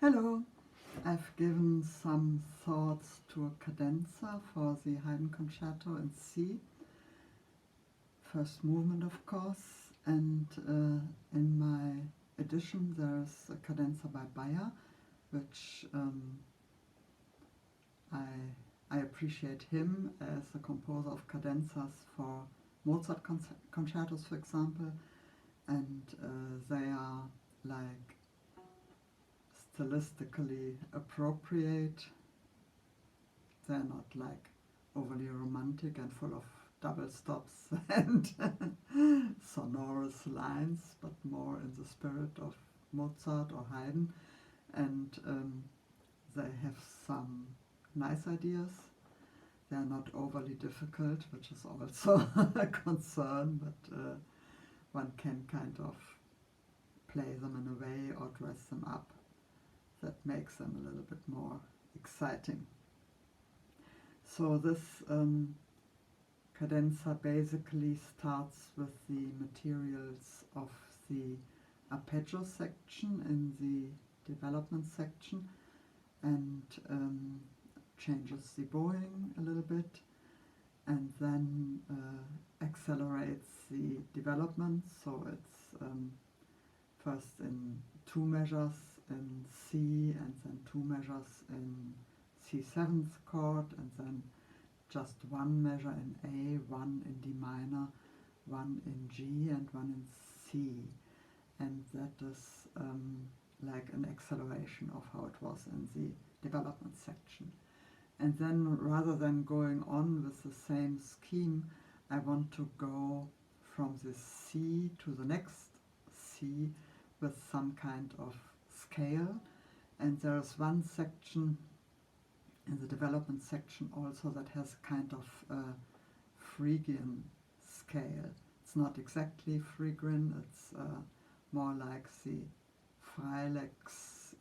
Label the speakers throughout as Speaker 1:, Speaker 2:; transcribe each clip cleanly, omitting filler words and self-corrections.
Speaker 1: Hello, I've given some thoughts to a cadenza for the Haydn concerto in C, first movement of course, and in my edition there's a cadenza by Bayer, which I appreciate him as a composer of cadenzas for Mozart concertos, for example, and they are like stylistically appropriate. They're not like overly romantic and full of double stops and sonorous lines, but more in the spirit of Mozart or Haydn. And they have some nice ideas. They're not overly difficult, which is also a concern, but one can kind of play them in a way or dress them up that makes them a little bit more exciting. So this cadenza basically starts with the materials of the arpeggio section in the development section and changes the bowing a little bit, and then accelerates the development, so it's first in 2 measures in C and then 2 measures in C7th chord, and then just 1 measure in A, 1 in D minor, 1 in G and 1 in C, and that is like an acceleration of how it was in the development section. And then rather than going on with the same scheme, I want to go from this C to the next C with some kind of scale. And there's one section in the development section also that has kind of a Phrygian scale. It's not exactly Phrygian, it's more like the Freilex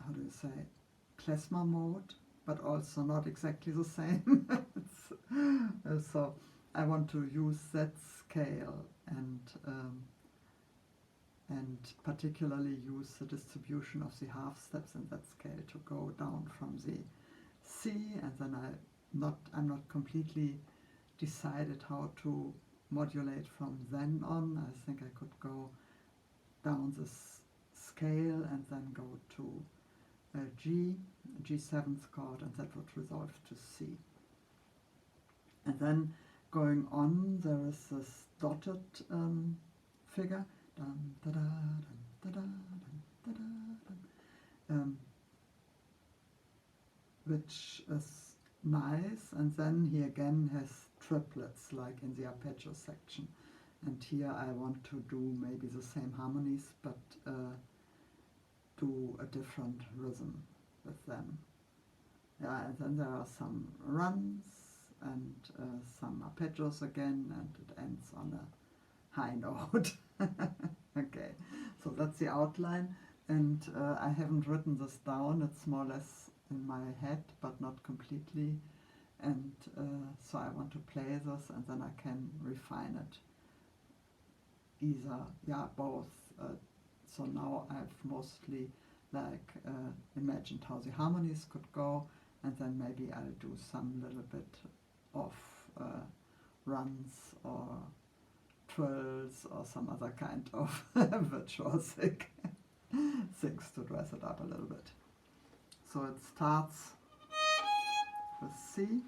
Speaker 1: how do you say, klezmer mode, but also not exactly the same. So I want to use that scale and particularly use the distribution of the half steps in that scale to go down from the C, and then I'm not completely decided how to modulate from then on. I think I could go down this scale and then go to G7th chord, and that would resolve to C. And then going on, there is this dotted figure, dun, da, da, dun, da, da, dun, da, da, dun, which is nice, and then he again has triplets like in the arpeggio section, and here I want to do maybe the same harmonies but do a different rhythm with them. Yeah, and then there are some runs and some arpeggios again, and it ends on a high note. Okay, so that's the outline, and I haven't written this down. It's more or less in my head, but not completely, and so I want to play this and then I can refine it. Either, yeah, both. So now I've mostly like imagined how the harmonies could go, and then maybe I'll do some little bit of runs or twirls or some other kind of virtuosic things to dress it up a little bit. So it starts with C.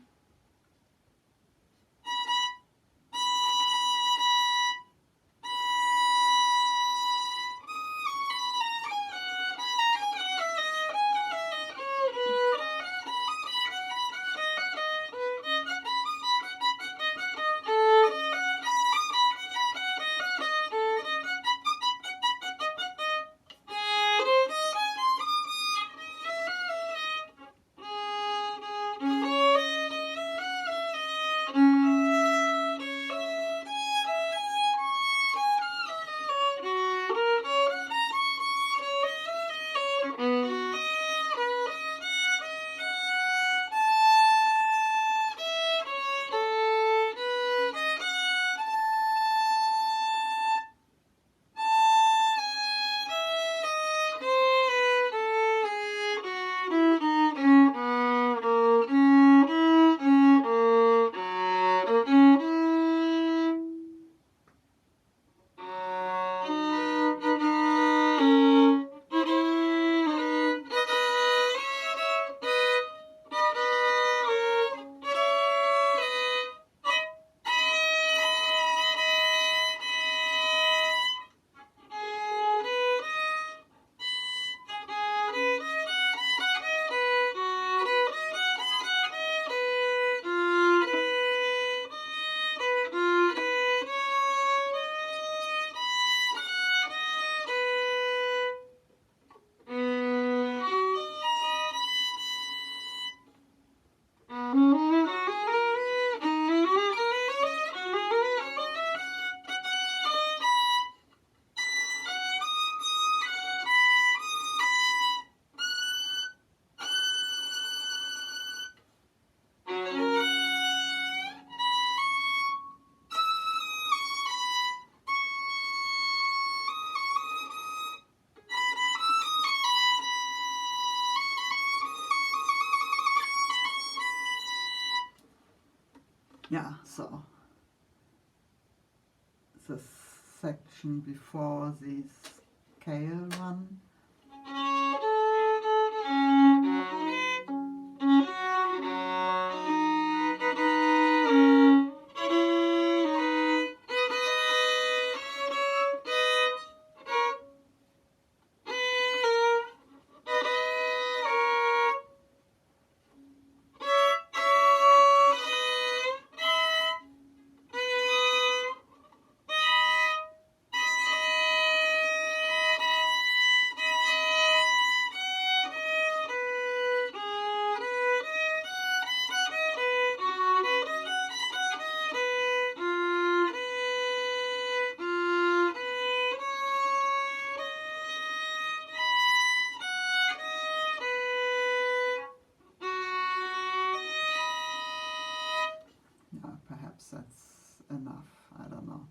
Speaker 1: yeah, so the section before the scale one. Perhaps that's enough, I don't know.